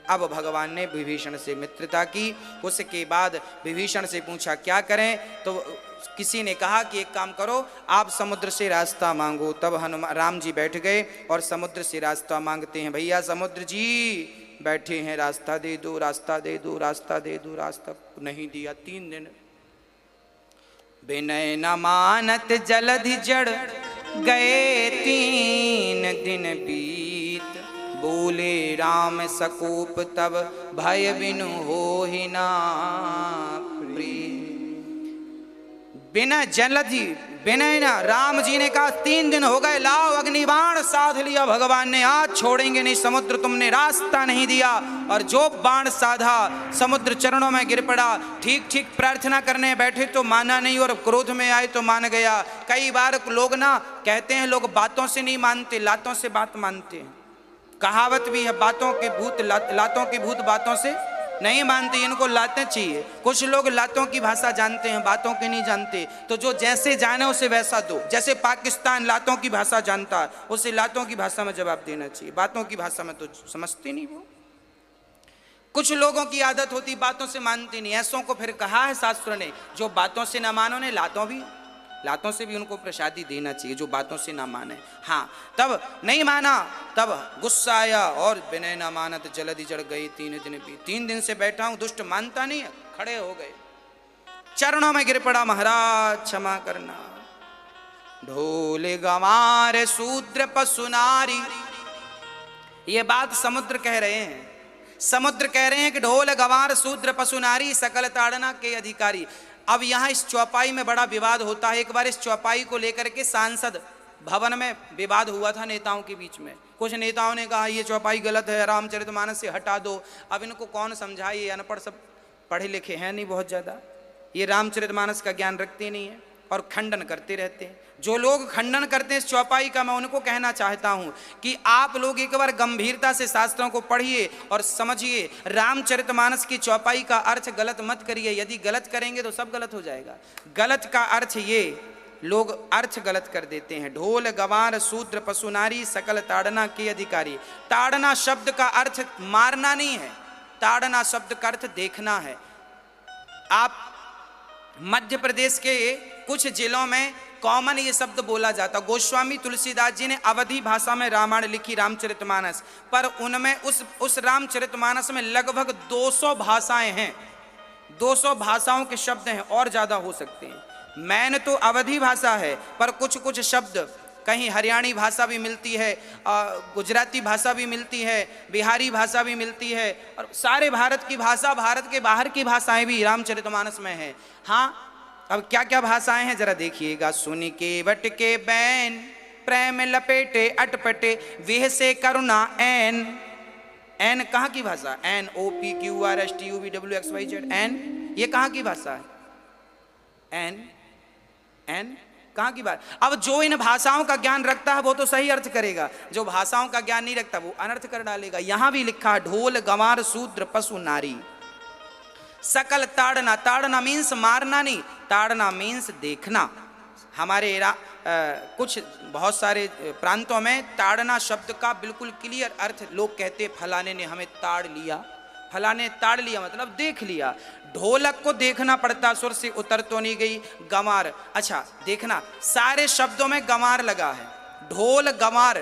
अब भगवान ने विभीषण से मित्रता की। उसके बाद विभीषण से पूछा क्या करें, तो किसी ने कहा कि एक काम करो, आप समुद्र से रास्ता मांगो। तब हनुमान राम जी बैठ गए और समुद्र से रास्ता मांगते हैं। भैया समुद्र जी बैठे हैं, रास्ता दे दो, रास्ता दे दो, रास्ता दे दो। रास्ता नहीं दिया। 3 दिन विनय न मानत जलधि जड़ गए, 3 दिन बीत बोले राम सकोप तब भय बिनु होहि ना प्रीत। बिना जलधि विनय ना, राम जी ने कहा 3 दिन हो गए, लाओ अग्निबाण साध लिया भगवान ने, आज छोड़ेंगे नहीं समुद्र, तुमने रास्ता नहीं दिया। और जो बाण साधा समुद्र चरणों में गिर पड़ा। ठीक ठीक प्रार्थना करने बैठे तो माना नहीं, और क्रोध में आए तो मान गया। कई बार लोग ना कहते हैं लोग बातों से नहीं मानते, लातों से बात मानते हैं। कहावत भी है, बातों के भूत लातों के भूत बातों से नहीं मानते, इनको लातें चाहिए। कुछ लोग लातों की भाषा जानते हैं, बातों की नहीं जानते। तो जो जैसे जाने उसे वैसा दो। जैसे पाकिस्तान लातों की भाषा जानता है, उसे लातों की भाषा में जवाब देना चाहिए, बातों की भाषा में तो समझते नहीं वो। कुछ लोगों की आदत होती बातों से मानती नहीं, ऐसों को फिर कहा है शास्त्र ने, जो बातों से ना मानो ने लातों से भी उनको प्रसादी देना चाहिए, जो बातों से ना माने। हाँ, तब नहीं माना, तब गुस्सा आया और विनय ना मानत जलधि जड़ गई 3 दिन भी। 3 दिन से बैठा हूं, दुष्ट मानता नहीं है। खड़े हो गए, चरणों में गिर पड़ा, महाराज क्षमा करना। ढोल गंवार शूद्र पशु नारी, ये बात समुद्र कह रहे हैं। समुद्र कह रहे हैं कि ढोल गंवार शूद्र पशु नारी सकल ताड़ना के अधिकारी। अब यहाँ इस चौपाई में बड़ा विवाद होता है। एक बार इस चौपाई को लेकर के सांसद भवन में विवाद हुआ था नेताओं के बीच में। कुछ नेताओं ने कहा ये चौपाई गलत है, रामचरितमानस से हटा दो। अब इनको कौन समझाए, ये अनपढ़ सब पढ़े लिखे हैं नहीं बहुत ज़्यादा, ये रामचरितमानस का ज्ञान रखते नहीं है और खंडन करते रहते हैं। जो लोग खंडन करते हैं इस चौपाई का, मैं उनको कहना चाहता हूं कि आप लोग एक बार गंभीरता से शास्त्रों को पढ़िए और समझिए। रामचरितमानस की चौपाई का अर्थ गलत मत करिए, यदि गलत करेंगे तो सब गलत हो जाएगा। गलत का अर्थ ये, लोग अर्थ गलत कर देते हैं। ढोल गंवार शूद्र पशु नारी सकल ताड़ना के अधिकारी। ताड़ना शब्द का अर्थ मारना नहीं है, ताड़ना शब्द का अर्थ देखना है। आप मध्य प्रदेश के कुछ जिलों में कॉमन ये शब्द बोला जाता। गोस्वामी तुलसीदास जी ने अवधी भाषा में रामायण लिखी, रामचरितमानस, पर उनमें उस रामचरितमानस में लगभग 200 भाषाएं हैं। 200 भाषाओं के शब्द हैं, और ज़्यादा हो सकते हैं। मैन तो अवधी भाषा है, पर कुछ कुछ शब्द कहीं हरियाणी भाषा भी मिलती है, गुजराती भाषा भी मिलती है, बिहारी भाषा भी मिलती है, और सारे भारत की भाषा, भारत के बाहर की भाषाएं भी रामचरितमानस में है। हाँ, अब क्या क्या भाषाएं हैं जरा देखिएगा। सुनि के बट के बैन, प्रेम लपेटे अटपटे, विह से करुणा एन। एन कहाँ की भाषा? NOPQRSTUVWXYZ, एन ये कहाँ की भाषा है? एन कहाँ की बात? अब जो इन भाषाओं का ज्ञान रखता है वो तो सही अर्थ करेगा, जो भाषाओं का ज्ञान नहीं रखता वो अनर्थ कर डालेगा। यहां भी लिखा है ढोल गंवार शूद्र पशु नारी सकल ताड़ना। ताड़ना मीन्स मारना नहीं, ताड़ना मीन्स देखना। हमारे कुछ बहुत सारे प्रांतों में ताड़ना शब्द का बिल्कुल क्लियर अर्थ लोग कहते फलाने ने हमें ताड़ लिया, फलाने ताड़ लिया मतलब देख लिया। ढोलक को देखना पड़ता, सुर से उतर तो नहीं गई। गंवार, अच्छा देखना, सारे शब्दों में गंवार लगा है। ढोल गंवार,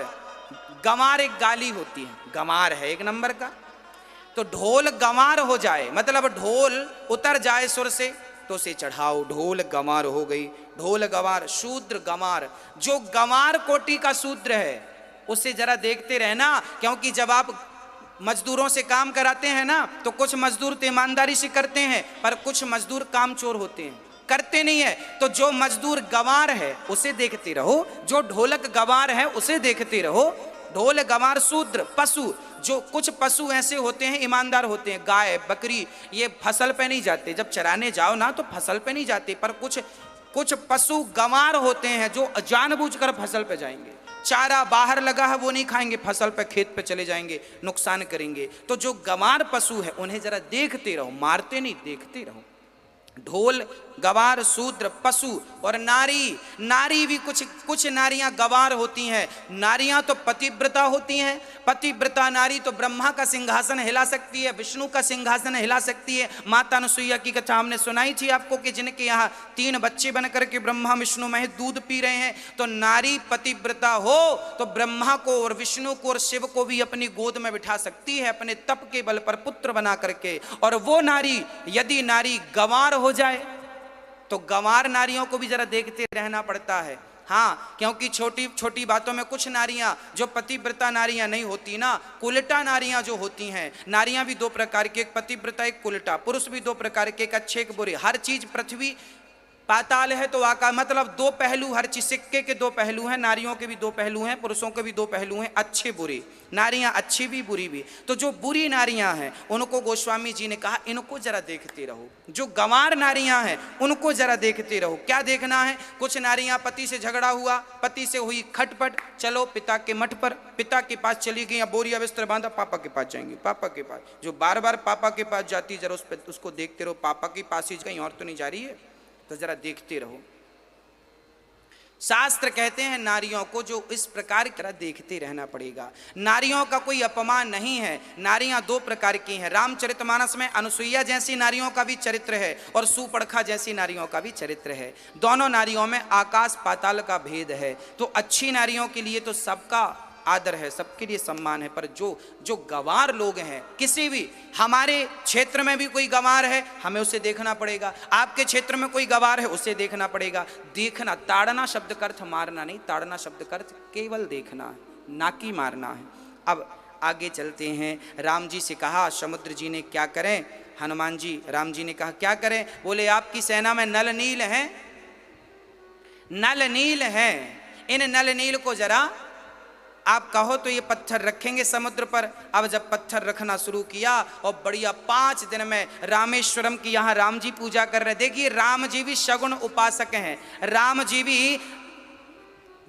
गंवार एक गाली होती है, गंवार है 1 नंबर का। तो ढोल गंवार हो जाए मतलब ढोल उतर जाए सुर से तो उसे चढ़ाओ, ढोल गंवार हो गई। ढोल गंवार, शूद्र गंवार, जो गंवार कोटि का शूद्र है उसे जरा देखते रहना, क्योंकि जब आप मजदूरों से काम कराते हैं ना तो कुछ मजदूर तो ईमानदारी से करते हैं, पर कुछ मजदूर कामचोर होते हैं, करते नहीं है। तो जो मजदूर गंवार है उसे देखते रहो, जो ढोलक गंवार है उसे देखते रहो। ढोल गंवार शूद्र पशु, जो कुछ पशु ऐसे होते हैं ईमानदार होते हैं, गाय बकरी ये फसल पे नहीं जाते, जब चराने जाओ ना तो फसल पे नहीं जाते, पर कुछ पशु गंवार होते हैं जो जानबूझकर फसल पे जाएंगे। चारा बाहर लगा है वो नहीं खाएंगे, फसल पे खेत पे चले जाएंगे, नुकसान करेंगे। तो जो गंवार पशु है उन्हें जरा देखते रहो, मारते नहीं, देखते रहो। ढोल, गवार, शूद्र, पशु और नारी। नारी भी कुछ नारियां गवार होती हैं। नारियां तो पतिव्रता होती हैं। पतिव्रता नारी तो ब्रह्मा का सिंहासन हिला सकती है, विष्णु का सिंहासन हिला सकती है। माता अनुसुईया की कथा हमने सुनाई थी आपको कि जिनके यहाँ 3 बच्चे बन करके ब्रह्मा विष्णु महेश दूध पी रहे हैं। तो नारी पतिव्रता हो तो ब्रह्मा को और विष्णु को और शिव को भी अपनी गोद में बिठा सकती है अपने तप के बल पर पुत्र बना करके। और वो नारी यदि नारी गंवार हो जाए तो गंवार नारियों को भी जरा देखते रहना पड़ता है। हाँ, क्योंकि छोटी छोटी बातों में कुछ नारियां जो पतिव्रता नारियां नहीं होती ना, कुलटा नारियां जो होती हैं। नारियां भी 2 प्रकार की, एक पतिव्रता एक कुलटा। पुरुष भी 2 प्रकार के, एक अच्छे एक बुरे। हर चीज पृथ्वी पाताल है तो आकाश, मतलब 2 पहलू, हर चीज सिक्के के 2 पहलू हैं। नारियों के भी 2 पहलू हैं, पुरुषों के भी 2 पहलू हैं, अच्छे बुरे। नारियां अच्छी भी बुरी भी। तो जो बुरी नारियां हैं उनको गोस्वामी जी ने कहा इनको जरा देखते रहो। जो गंवार नारियां हैं उनको जरा देखते रहो। क्या देखना है? कुछ नारियां पति से झगड़ा हुआ, पति से हुई खटपट, चलो पिता के मठ पर, पिता के पास चली गई, बोरिया बिस्तर बांधा, पापा के पास जाएंगी। पापा के पास जो बार बार पापा के पास जाती, जरा उसको देखते रहो, पापा के पास ही कहीं और तो नहीं जा रही है, तो जरा देखते रहो। शास्त्र कहते हैं नारियों को जो इस प्रकार की तरह देखते रहना पड़ेगा। नारियों का कोई अपमान नहीं है। नारियां 2 प्रकार की हैं। रामचरितमानस में अनुसुईया जैसी नारियों का भी चरित्र है और सुपर्णखा जैसी नारियों का भी चरित्र है। दोनों नारियों में आकाश पाताल का भेद है। तो अच्छी नारियों के लिए तो सबका आदर है, सबके लिए सम्मान है। पर जो गंवार लोग हैं, किसी भी हमारे क्षेत्र में भी कोई गंवार है, हमें उसे देखना पड़ेगा। आपके क्षेत्र में कोई गंवार है, उसे देखना पड़ेगा। देखना, ताड़ना शब्द का अर्थ मारना नहीं, ताड़ना शब्द का अर्थ केवल देखना है, ना कि मारना है। अब आगे चलते हैं। राम जी से कहा समुद्र जी ने क्या करें? हनुमान जी, राम जी ने कहा क्या करें? बोले आपकी सेना में नल नील हैं, नल नील हैं। इन नल नील को जरा आप कहो तो ये पत्थर रखेंगे समुद्र पर। अब जब पत्थर रखना शुरू किया और बढ़िया 5 दिन में रामेश्वरम की यहाँ राम जी पूजा कर रहे। देखिए राम जी भी सगुण उपासक हैं। राम जी भी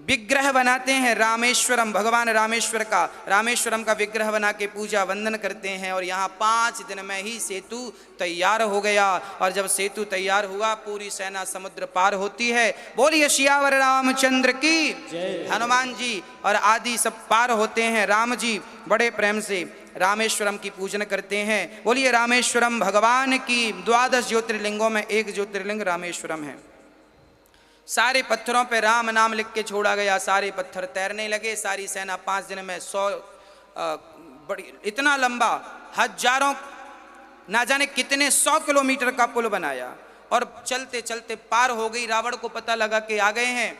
विग्रह बनाते हैं रामेश्वरम, भगवान रामेश्वरम का विग्रह बना के पूजा वंदन करते हैं। और यहाँ 5 दिन में ही सेतु तैयार हो गया। और जब सेतु तैयार हुआ, पूरी सेना समुद्र पार होती है। बोलिए सियावर रामचंद्र की जय। हनुमान जी और आदि सब पार होते हैं। राम जी बड़े प्रेम से रामेश्वरम की पूजन करते हैं। बोलिए रामेश्वरम भगवान की। 12 ज्योतिर्लिंगों में एक ज्योतिर्लिंग रामेश्वरम है। सारे पत्थरों पे राम नाम लिख के छोड़ा गया, सारे पत्थर तैरने लगे। सारी सेना 5 दिन में 100 बड़ी इतना लंबा, हजारों ना जाने कितने 100 किलोमीटर का पुल बनाया और चलते चलते पार हो गई। रावण को पता लगा कि आ गए हैं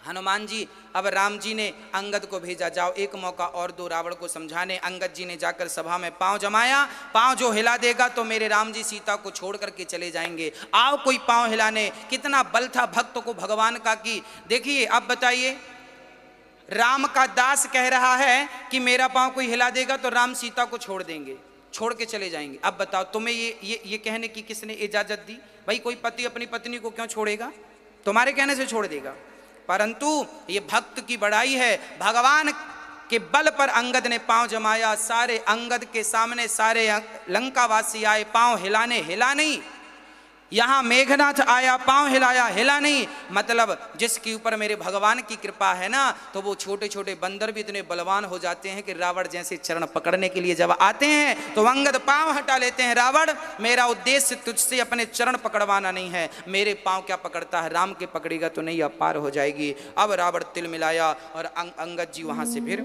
हनुमान जी। अब राम जी ने अंगद को भेजा, जाओ एक मौका और दो रावण को समझाने। अंगद जी ने जाकर सभा में पांव जमाया। पांव जो हिला देगा तो मेरे राम जी सीता को छोड़ करके चले जाएंगे। आओ कोई पांव हिलाने। कितना बल था भक्त को भगवान का की। देखिए अब बताइए, राम का दास कह रहा है कि मेरा पांव कोई हिला देगा तो राम सीता को छोड़ देंगे, छोड़ के चले जाएंगे। अब बताओ तुम्हें ये कहने की किसने इजाजत दी? भाई कोई पति अपनी पत्नी को क्यों छोड़ेगा? तुम्हारे कहने से छोड़ देगा। परंतु ये भक्त की बड़ाई है। भगवान के बल पर अंगद ने पांव जमाया। सारे अंगद के सामने सारे लंकावासी आए पांव हिलाने, हिला नहीं। यहां मेघनाथ आया, पांव हिलाया, हिला नहीं। मतलब जिसके ऊपर मेरे भगवान की कृपा है ना, तो वो छोटे छोटे बंदर भी इतने बलवान हो जाते हैं कि रावण जैसे चरण पकड़ने के लिए जब आते हैं तो अंगद पांव हटा लेते हैं। रावण, मेरा उद्देश्य तुझसे अपने चरण पकड़वाना नहीं है। मेरे पांव क्या पकड़ता है, राम के पकड़ेगा तो नहीं पार हो जाएगी। अब रावण तिल मिलाया और अंगद जी वहां से फिर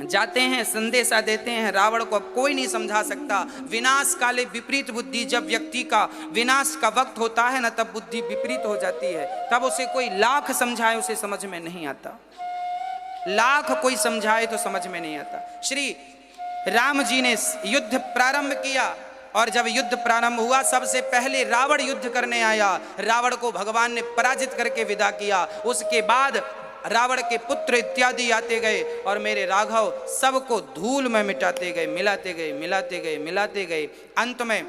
जाते हैं, संदेशा देते हैं। रावण को अब कोई नहीं समझा सकता। विनाश काले विपरीत बुद्धि। जब व्यक्ति का विनाश का वक्त होता है ना, तब बुद्धि विपरीत हो जाती है। तब उसे कोई लाख समझाए उसे समझ में नहीं आता। लाख कोई समझाए तो समझ में नहीं आता। श्री राम जी ने युद्ध प्रारंभ किया और जब युद्ध प्रारंभ हुआ सबसे पहले रावण युद्ध करने आया। रावण को भगवान ने पराजित करके विदा किया। उसके बाद रावण के पुत्र इत्यादि आते गए और मेरे राघव सबको धूल में मिटाते गए, मिलाते गए, मिलाते गए, मिलाते गए। अंत में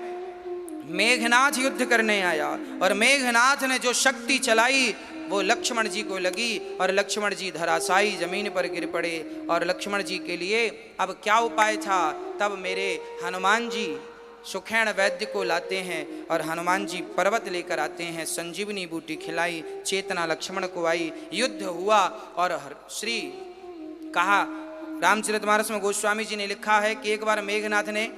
मेघनाथ युद्ध करने आया और मेघनाथ ने जो शक्ति चलाई वो लक्ष्मण जी को लगी और लक्ष्मण जी धराशायी जमीन पर गिर पड़े। और लक्ष्मण जी के लिए अब क्या उपाय था? तब मेरे हनुमान जी सुखैण वैद्य को लाते हैं और हनुमान जी पर्वत लेकर आते हैं, संजीवनी बूटी खिलाई, चेतना लक्ष्मण को आई, युद्ध हुआ। और श्री कहा, रामचरितमानस में गोस्वामी जी ने लिखा है कि एक बार मेघनाथ ने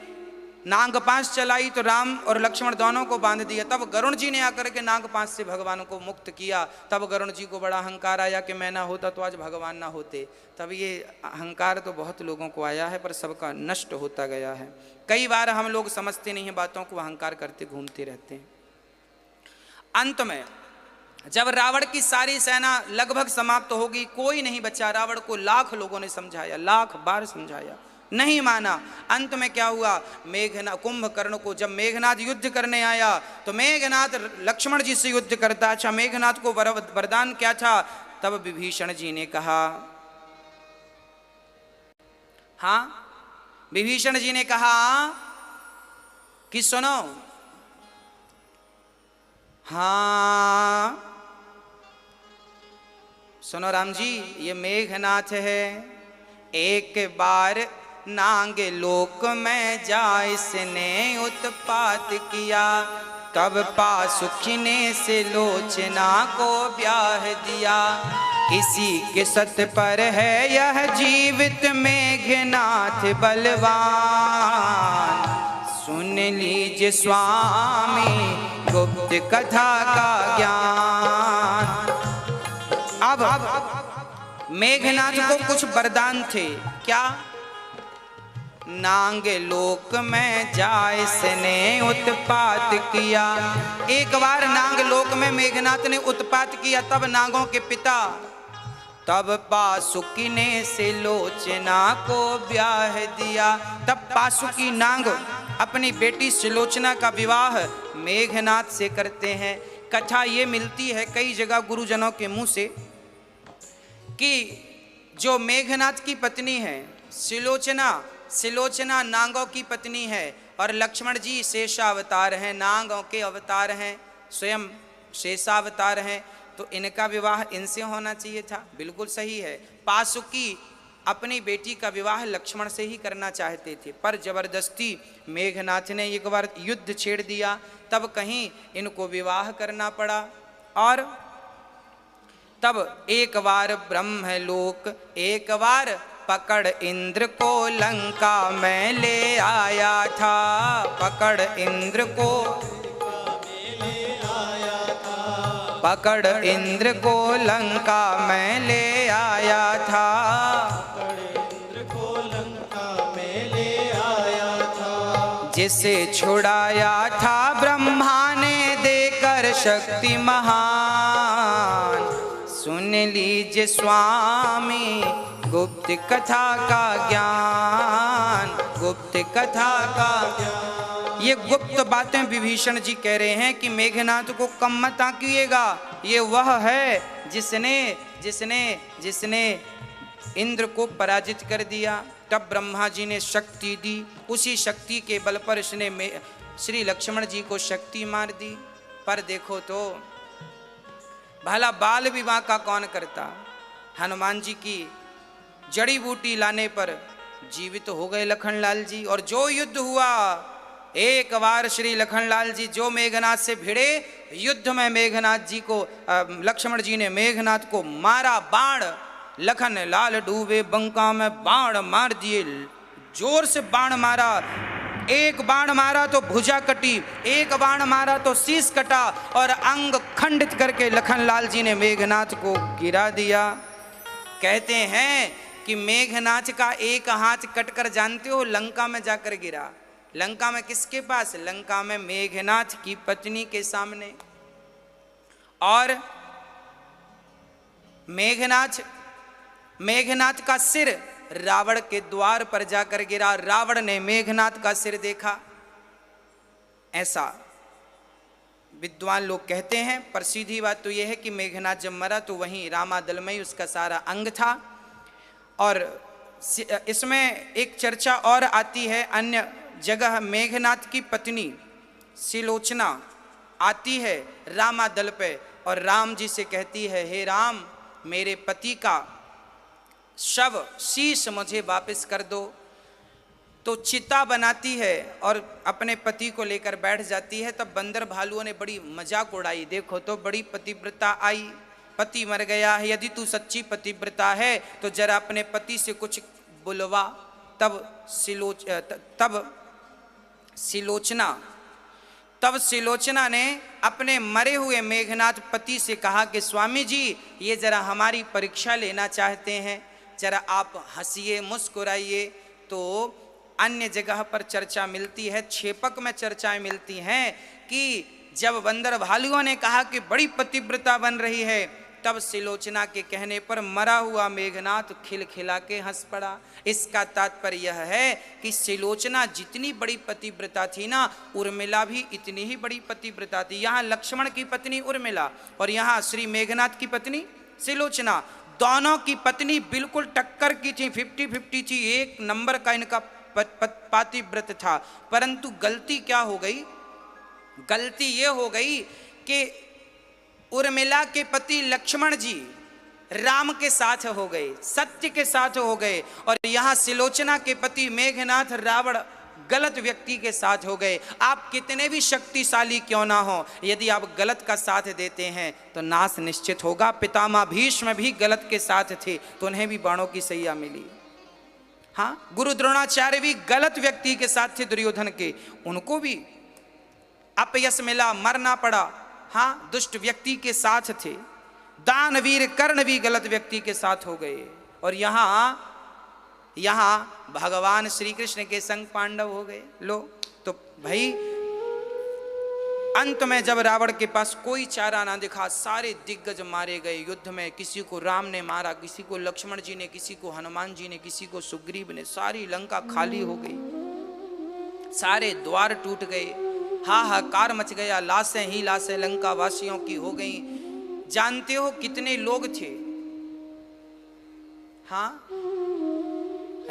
नाग पाश चलाई तो राम और लक्ष्मण दोनों को बांध दिया। तब गरुण जी ने आकर के नाग पाश से भगवान को मुक्त किया। तब गरुण जी को बड़ा अहंकार आया कि मैं ना होता तो आज भगवान ना होते। तब ये अहंकार तो बहुत लोगों को आया है, पर सबका नष्ट होता गया है। कई बार हम लोग समझते नहीं हैं बातों को, अहंकार करते घूमते रहते हैं। अंत में जब रावण की सारी सेना लगभग समाप्त होगी, कोई नहीं बचा। रावण को लाख लोगों ने समझाया, लाख बार समझाया, नहीं माना। अंत में क्या हुआ, मेघनाथ कुंभकर्ण को जब मेघनाथ युद्ध करने आया तो मेघनाथ लक्ष्मण जी से युद्ध करता। अच्छा, मेघनाथ को वरदान क्या था? तब विभीषण जी ने कहा, हाँ, विभीषण जी ने कहा कि सुनो, हाँ सुनो राम जी, ये मेघनाथ है, एक बार नाग लोक में जा इसने उत्पात किया, तब पासुखिने से लोचना को ब्याह दिया। इसी के सत पर है यह जीवित मेघनाथ बलवान, सुन लीजिए स्वामी गुप्त कथा का ज्ञान। अब मेघनाथ को कुछ वरदान थे। क्या? नाग लोक में जाए इसने उत्पात किया। एक बार नाग लोक में मेघनाथ ने उत्पात किया, तब नागों के पिता तब पासुकी ने से लोचना को ब्याह दिया। तब पासुकी नाग अपनी बेटी सुलोचना का विवाह मेघनाथ से करते हैं। कथा ये मिलती है कई जगह गुरुजनों के मुंह से कि जो मेघनाथ की पत्नी है सिलोचना नागों की पत्नी है और लक्ष्मण जी शेषावतार हैं, नागों के अवतार हैं, स्वयं शेषावतार हैं, तो इनका विवाह इनसे होना चाहिए था। बिल्कुल सही है। पासुकी अपनी बेटी का विवाह लक्ष्मण से ही करना चाहते थे, पर जबरदस्ती मेघनाथ ने एक बार युद्ध छेड़ दिया, तब कहीं इनको विवाह करना पड़ा। और तब एक बार ब्रह्मलोक एक बार पकड़ इंद्र को लंका में ले आया था, पकड़ इंद्र को लंका में ले आया था, जिसे छुड़ाया था ब्रह्मा ने देकर शक्ति महान, सुन लीजिए स्वामी गुप्त कथा का ज्ञान, गुप्त कथा का ज्ञान। ये गुप्त बातें विभीषण जी कह रहे हैं कि मेघनाथ को कम मत आंकिएगा, ये वह है जिसने इंद्र को पराजित कर दिया। तब ब्रह्मा जी ने शक्ति दी, उसी शक्ति के बल पर इसने श्री लक्ष्मण जी को शक्ति मार दी। पर देखो तो भला बाल विवाह का कौन करता? हनुमान जी की जड़ी बूटी लाने पर जीवित हो गए लखनलाल जी। और जो युद्ध हुआ, एक बार श्री लखनलाल जी जो मेघनाथ से भिड़े, युद्ध में मेघनाथ जी को लक्ष्मण जी ने मेघनाथ को मारा बाण, लखनलाल डूबे बंका में, बाण मार दिए, जोर से बाण मारा। एक बाण मारा तो भुजा कटी, एक बाण मारा तो शीश कटा, और अंग खंडित करके लखनलाल जी ने मेघनाथ को गिरा दिया। कहते हैं कि मेघनाथ का एक हाथ कटकर जानते हो लंका में जाकर गिरा। लंका में किसके पास? लंका में मेघनाथ की पत्नी के सामने। और मेघनाथ का सिर रावण के द्वार पर जाकर गिरा। रावण ने मेघनाथ का सिर देखा। ऐसा विद्वान लोग कहते हैं, पर सीधी बात तो यह है कि मेघनाथ जब मरा तो वहीं रामादल में ही उसका सारा अंग था। और इसमें एक चर्चा और आती है, अन्य जगह मेघनाथ की पत्नी सिलोचना आती है रामादल पे और राम जी से कहती है, हे राम, मेरे पति का शव शीश मुझे वापस कर दो। तो चिता बनाती है और अपने पति को लेकर बैठ जाती है। तब बंदर भालुओं ने बड़ी मजाक उड़ाई, देखो तो बड़ी पतिव्रता आई, पति मर गया है, यदि तू सच्ची पतिव्रता है तो जरा अपने पति से कुछ बुलवा। तब सिलोचना ने अपने मरे हुए मेघनाथ पति से कहा कि स्वामी जी, ये जरा हमारी परीक्षा लेना चाहते हैं, जरा आप हंसिए, मुस्कुराइए। तो अन्य जगह पर चर्चा मिलती है, छेपक में चर्चाएं मिलती हैं कि जब बंदर भालुओं ने कहा कि बड़ी पतिव्रता बन रही है, तब सिलोचना के कहने पर मरा हुआ मेघनाथ खिलखिला के हंस पड़ा। इसका तात्पर्य यह है कि सिलोचना जितनी बड़ी पतिव्रता थी ना, उर्मिला भी इतनी ही बड़ी पतिव्रता थी। यहाँ लक्ष्मण की पत्नी उर्मिला और यहाँ श्री मेघनाथ की पत्नी सिलोचना, दोनों की पत्नी बिल्कुल टक्कर की थी, 50-50 थी, एक नंबर का इनका पातिव्रत था। परंतु गलती क्या हो गई? गलती ये हो गई कि उर्मिला के पति लक्ष्मण जी राम के साथ हो गए, सत्य के साथ हो गए, और यहाँ सिलोचना के पति मेघनाथ रावण गलत व्यक्ति के साथ हो गए। आप कितने भी शक्तिशाली क्यों ना हो, यदि आप गलत का साथ देते हैं तो नाश निश्चित होगा। पितामह भीष्म भी गलत के साथ थे तो उन्हें भी बाणों की सैया मिली। हाँ, गुरु द्रोणाचार्य भी गलत व्यक्ति के साथ थे दुर्योधन के, उनको भी अपयश मिला, मरना पड़ा। हाँ, दुष्ट व्यक्ति के साथ थे। दानवीर कर्ण भी गलत व्यक्ति के साथ हो गए। और यहाँ भगवान श्री कृष्ण के संग पांडव हो गए। लो तो भाई, अंत में जब रावण के पास कोई चारा ना दिखा, सारे दिग्गज मारे गए युद्ध में। किसी को राम ने मारा, किसी को लक्ष्मण जी ने, किसी को हनुमान जी ने, किसी को सुग्रीव ने। सारी लंका खाली हो गई, सारे द्वार टूट गए, हाहाकार मच गया, लाशें ही लाशें लंका वासियों की हो गई। जानते हो कितने लोग थे? हाँ,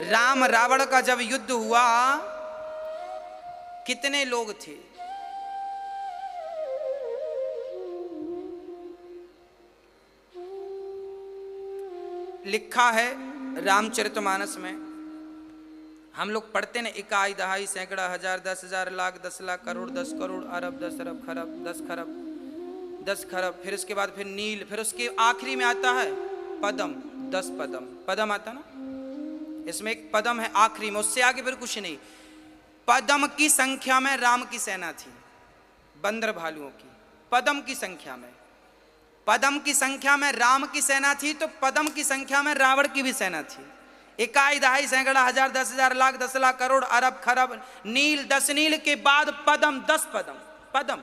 राम रावण का जब युद्ध हुआ कितने लोग थे? लिखा है रामचरितमानस में, हम लोग पढ़ते ना, इकाई दहाई सैकड़ा हजार 10,000 लाख 10 लाख करोड़ 10 करोड़ अरब 10 अरब खरब 10 खरब 10 खरब, फिर उसके बाद फिर नील, फिर उसके आखिरी में आता है पदम, 10 पदम। पदम आता ना, इसमें एक पदम है आखिरी में, उससे आगे फिर कुछ नहीं। पदम की संख्या में राम की सेना थी, बंदर भालुओं की। पदम की संख्या में, पदम की संख्या में राम की सेना थी, तो पदम की संख्या में रावण की भी सेना थी। इकाई दहाई सैकड़ा हजार 10,000 लाख 10 लाख करोड़ अरब खरब नील, 10 नील के बाद पदम, 10 पदम। पदम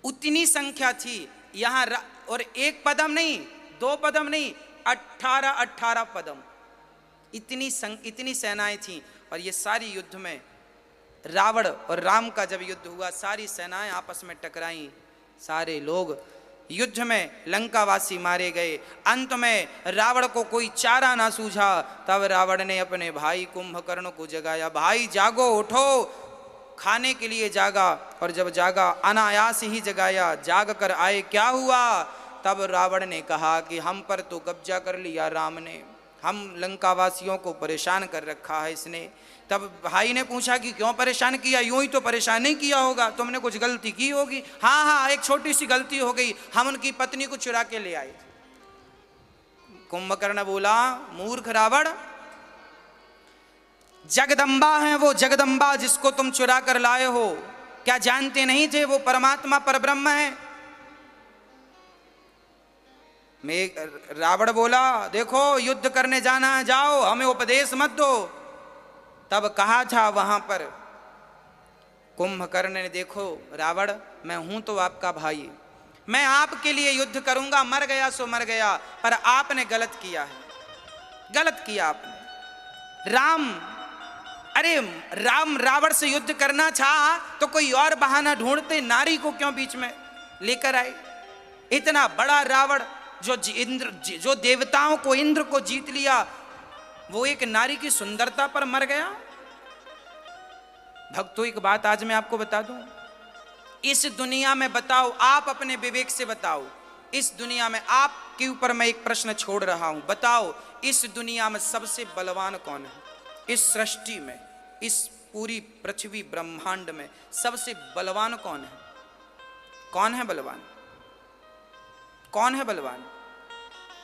उतनी संख्या थी यहां। और एक पदम नहीं, 2 पदम नहीं, 18 पदम, इतनी सेनाएं थी। और ये सारी युद्ध में रावण और राम का जब युद्ध हुआ, सारी सेनाएं आपस में टकराई, सारे लोग युद्ध में लंकावासी मारे गए। अंत में रावण को कोई चारा ना सूझा, तब रावण ने अपने भाई कुंभकर्ण को जगाया, भाई जागो, उठो। खाने के लिए जागा, और जब जागा अनायास ही जगाया, जाग कर आए, क्या हुआ? तब रावण ने कहा कि हम पर तो कब्जा कर लिया राम ने, हम लंकावासियों को परेशान कर रखा है इसने। तब भाई ने पूछा कि क्यों परेशान किया? यूं ही तो परेशान नहीं किया होगा, तुमने कुछ गलती की होगी। हाँ हाँ, एक छोटी सी गलती हो गई, हम उनकी पत्नी को चुरा के ले आए। कुंभकर्ण बोला, मूर्ख रावण, जगदम्बा है वो जगदम्बा जिसको तुम चुरा कर लाए हो, क्या जानते नहीं थे वो परमात्मा परब्रह्म है? रावण बोला, देखो युद्ध करने जाना है, जाओ, हमें उपदेश मत दो। तब कहा था वहां पर कुंभकर्ण ने, देखो रावण, मैं हूं तो आपका भाई, मैं आपके लिए युद्ध करूंगा, मर गया सो मर गया, पर आपने गलत किया है, गलत किया आपने। राम रावण से युद्ध करना चाहा तो कोई और बहाना ढूंढते, नारी को क्यों बीच में लेकर आए? इतना बड़ा रावण जो देवताओं को, इंद्र को जीत लिया, वो एक नारी की सुंदरता पर मर गया। भक्तों, एक बात आज मैं आपको बता दूं, इस दुनिया में बताओ, आप अपने विवेक से बताओ, इस दुनिया में आपके ऊपर मैं एक प्रश्न छोड़ रहा हूं, बताओ इस दुनिया में सबसे बलवान कौन है? इस सृष्टि में, इस पूरी पृथ्वी ब्रह्मांड में सबसे बलवान कौन है? कौन है बलवान? कौन है बलवान?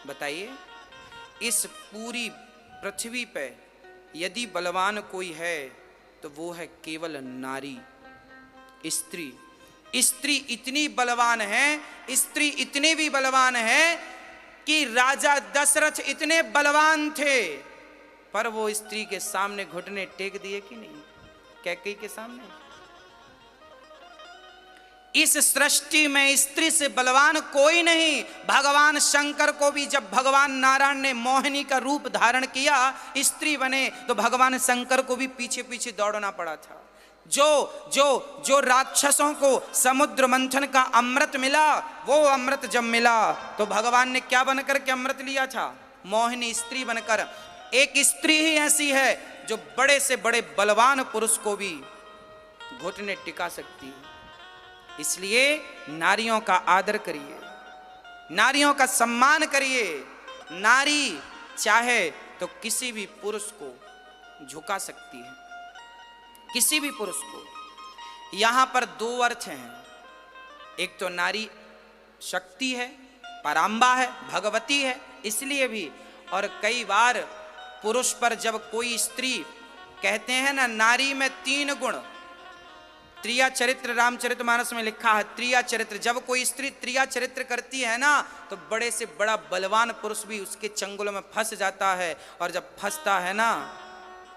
बताइए। इस पूरी पृथ्वी पे यदि बलवान कोई है तो वो है केवल नारी, स्त्री। स्त्री इतनी बलवान है, स्त्री इतनी भी बलवान है कि राजा दशरथ इतने बलवान थे, पर वो स्त्री के सामने घुटने टेक दिए कि नहीं? कैकेयी के सामने। इस सृष्टि में स्त्री से बलवान कोई नहीं। भगवान शंकर को भी जब भगवान नारायण ने मोहिनी का रूप धारण किया, स्त्री बने, तो भगवान शंकर को भी पीछे पीछे दौड़ना पड़ा था। जो राक्षसों को समुद्र मंथन का अमृत मिला, वो अमृत जब मिला तो भगवान ने क्या बनकर के अमृत लिया था? मोहिनी स्त्री बनकर। एक स्त्री ही ऐसी है जो बड़े से बड़े बलवान पुरुष को भी घुटने टिका सकती है। इसलिए नारियों का आदर करिए, नारियों का सम्मान करिए। नारी चाहे तो किसी भी पुरुष को झुका सकती है, किसी भी पुरुष को। यहां पर दो अर्थ हैं। एक तो नारी शक्ति है, पराम्बा है, भगवती है, इसलिए भी। और कई बार पुरुष पर जब कोई स्त्री, कहते हैं ना नारी में 3 गुण, त्रिया चरित्र रामचरितमानस में लिखा है, त्रिया चरित्र। जब कोई स्त्री त्रिया चरित्र करती है ना, तो बड़े से बड़ा बलवान पुरुष भी उसके चंगुल में फंस जाता है, और जब फंसता है ना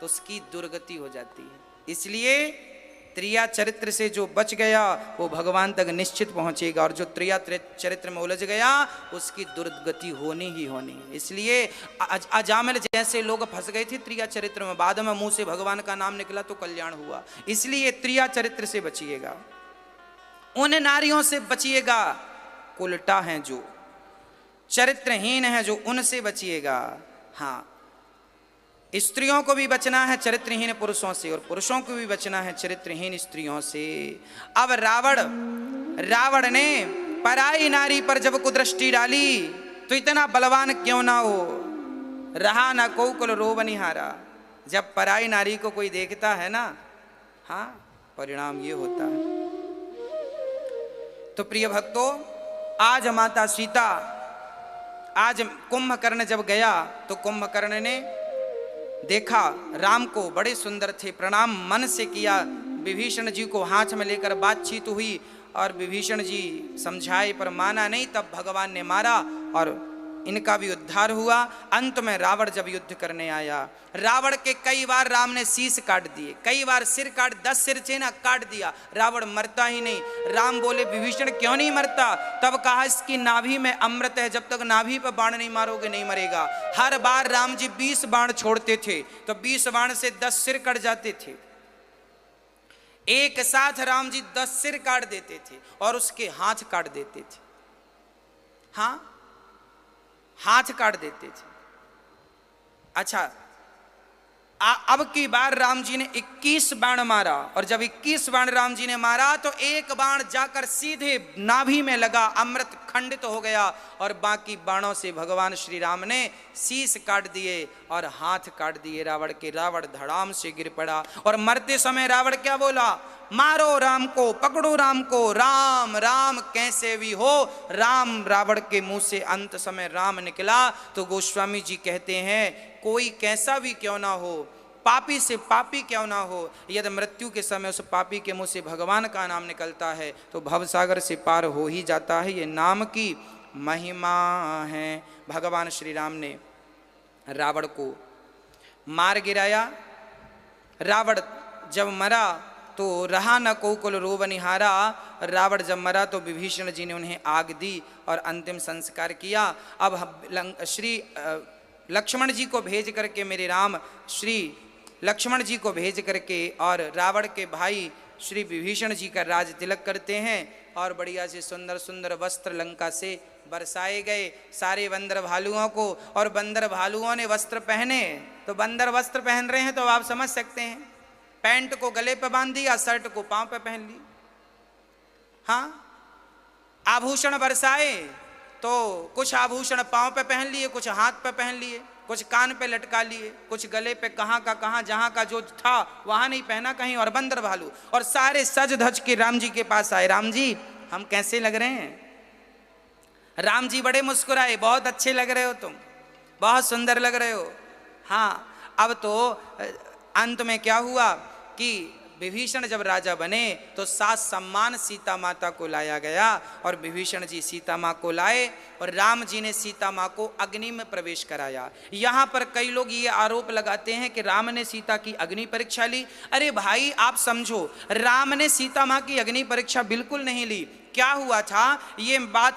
तो उसकी दुर्गति हो जाती है। इसलिए त्रिया चरित्र से जो बच गया वो भगवान तक निश्चित पहुंचेगा, और जो त्रिया चरित्र में उलझ गया उसकी दुर्गति होनी ही होनी। इसलिए अजामिल जैसे लोग फंस गए थे त्रिया चरित्र में, बाद में मुंह से भगवान का नाम निकला तो कल्याण हुआ। इसलिए त्रिया चरित्र से बचिएगा, उन नारियों से बचिएगा उल्टा हैं जो चरित्रहीन है, जो उनसे बचिएगा। हाँ, स्त्रियों को भी बचना है चरित्रहीन पुरुषों से, और पुरुषों को भी बचना है चरित्रहीन स्त्रियों से। अब रावण ने पराई नारी पर जब कुदृष्टि डाली तो इतना बलवान क्यों ना हो, रहा ना कोकुल रोबनिहारा। जब पराई नारी को कोई देखता है ना, हाँ, परिणाम ये होता है। तो प्रिय भक्तों, आज माता सीता, आज कुंभकर्ण जब गया तो कुंभकर्ण ने देखा राम को, बड़े सुंदर थे, प्रणाम मन से किया। विभीषण जी को हाथ में लेकर बातचीत हुई, और विभीषण जी समझाए पर माना नहीं। तब भगवान ने मारा और इनका भी उद्धार हुआ। अंत में रावण जब युद्ध करने आया, रावण के कई बार राम ने शीश काट दिए, कई बार सिर काट, 10 सिर चेना काट दिया, रावण मरता ही नहीं। राम बोले विभीषण क्यों नहीं मरता? तब कहा इसकी नाभि में अमृत है, जब तक नाभि पर बाण नहीं मारोगे नहीं मरेगा। हर बार राम जी 20 बाण छोड़ते थे, तो 20 बाण से 10 सिर कट जाते थे। एक साथ राम जी 10 सिर काट देते थे और उसके हाथ काट देते थे। हाँ, हाथ काट देते थे। अच्छा, अब की बार राम जी ने 21 बाण मारा, और जब 21 बाण राम जी ने मारा तो एक बाण जाकर सीधे नाभि में लगा, अमृत खंडित हो गया, और बाकी बाणों से भगवान श्री राम ने शीश काट दिए और हाथ काट दिए रावण के। रावण धड़ाम से गिर पड़ा, और मरते समय रावण क्या बोला? मारो राम को, पकड़ो राम को, राम राम कैसे भी हो। राम, रावण के मुंह से अंत समय राम निकला। तो गोस्वामी जी कहते हैं कोई कैसा भी क्यों ना हो, पापी से पापी क्यों ना हो, यदि मृत्यु के समय उस पापी के मुंह से भगवान का नाम निकलता है तो भवसागर से पार हो ही जाता है। ये नाम की महिमा है। भगवान श्री राम ने रावण को मार गिराया। रावण जब मरा तो रहा न कोकुल रोबनिहारा। रावण जब मरा तो विभीषण जी ने उन्हें आग दी और अंतिम संस्कार किया। अब श्री लक्ष्मण जी को भेज करके, मेरे राम श्री लक्ष्मण जी को भेज करके और रावण के भाई श्री विभीषण जी का राज तिलक करते हैं, और बढ़िया से सुंदर सुंदर वस्त्र लंका से बरसाए गए सारे बंदर भालुओं को। और बंदर भालुओं ने वस्त्र पहने, तो बंदर वस्त्र पहन रहे हैं तो आप समझ सकते हैं, पैंट को गले पे बांध दिया, शर्ट को पांव पे पहन ली। हाँ, आभूषण बरसाए तो कुछ आभूषण पांव पे पहन लिए, कुछ हाथ पे पहन लिए। कुछ कान पे लटका लिए, कुछ गले पे कहाँ का कहाँ, जहाँ का जो था वहाँ नहीं पहना कहीं, और बंदर भालू, और सारे सज धज के राम जी के पास आए। राम जी हम कैसे लग रहे हैं? राम जी बड़े मुस्कुराए, बहुत अच्छे लग रहे हो तुम, बहुत सुंदर लग रहे हो। हाँ, अब तो अंत में क्या हुआ कि विभीषण जब राजा बने तो सात सम्मान सीता माता को लाया गया, और विभीषण जी सीता माँ को लाए और राम जी ने सीता माँ को अग्नि में प्रवेश कराया। यहाँ पर कई लोग ये आरोप लगाते हैं कि राम ने सीता की अग्नि परीक्षा ली। अरे भाई आप समझो, राम ने सीता माँ की अग्नि परीक्षा बिल्कुल नहीं ली। क्या हुआ था, ये बात